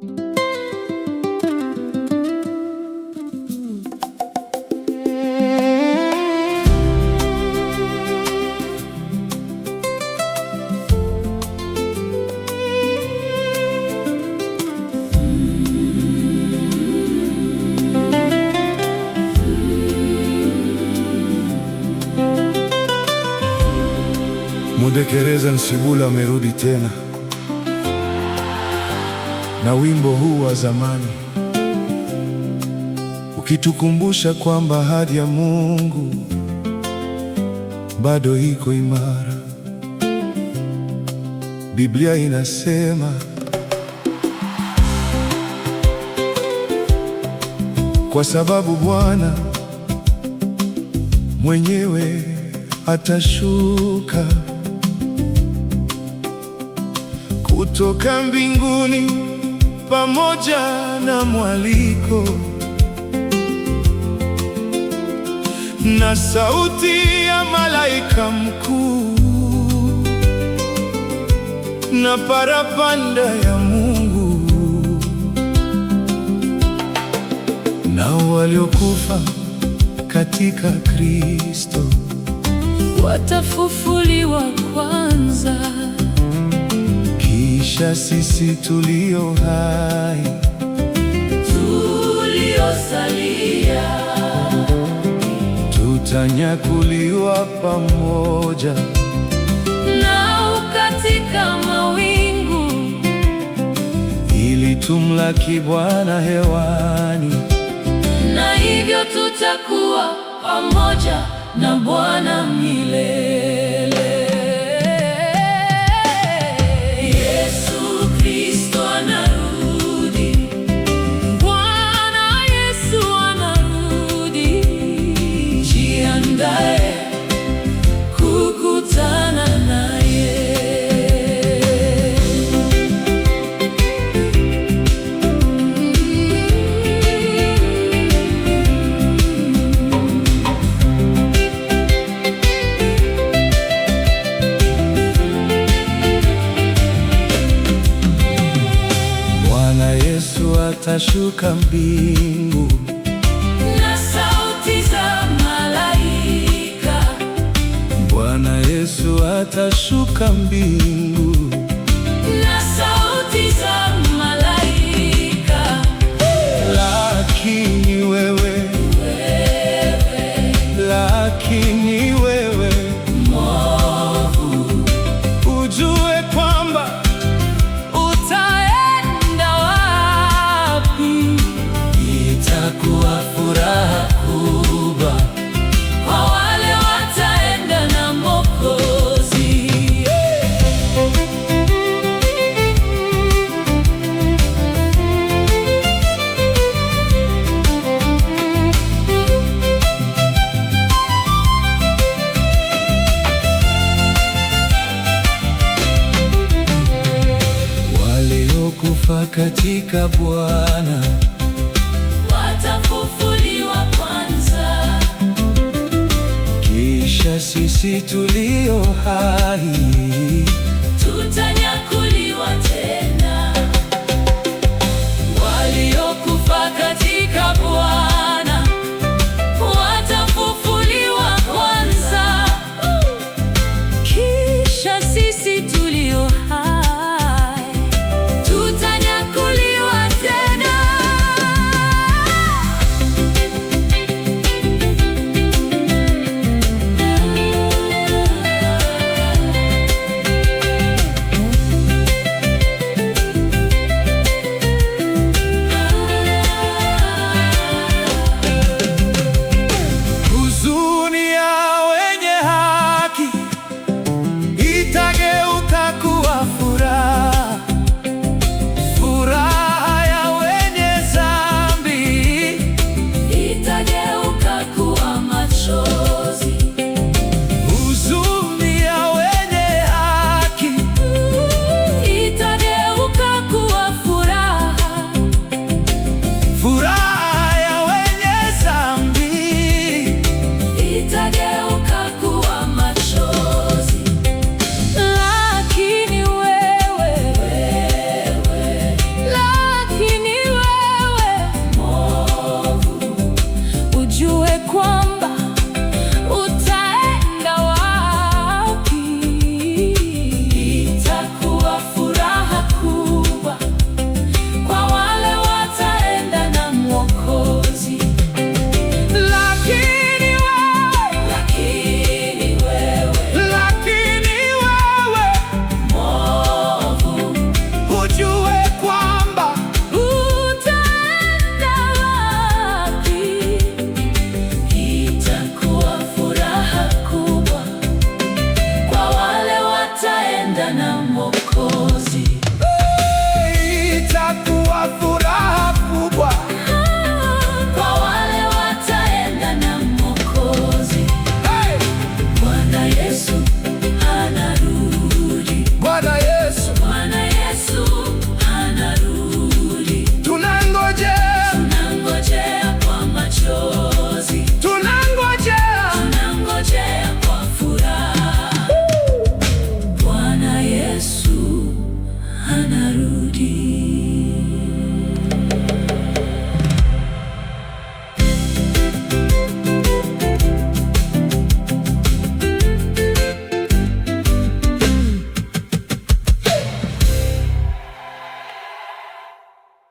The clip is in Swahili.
Mudekereza Nsibula amerudi tena na wimbo huu wa zamani, ukitukumbusha kwamba ahadi ya Mungu bado iko imara. Biblia inasema, kwa sababu Bwana mwenyewe atashuka kutoka mbinguni pamoja na mwaliko na sauti ya malaika mkuu na parapanda ya Mungu, na waliokufa katika Kristo watafufuliwa kwanza. Kisha sisi tulio hai tuliosalia tutanyakuliwa pamoja nao katika mawingu, ili tumlaki Bwana hewani, na hivyo tutakuwa pamoja na Bwana milele. Atashuka mbingu na sauti za malaika. Bwana Yesu atashuka mbingu na sauti za malaika. Lakini wewe, lakini wewe mwovu, ujue kwamba itakuwa furaha kubwa kwa wale wataenda na Mwokozi. Waliokufa katika Bwana watafufuliwa kwanza. Kisha sisi tulio hai tutanyakuliwa tena.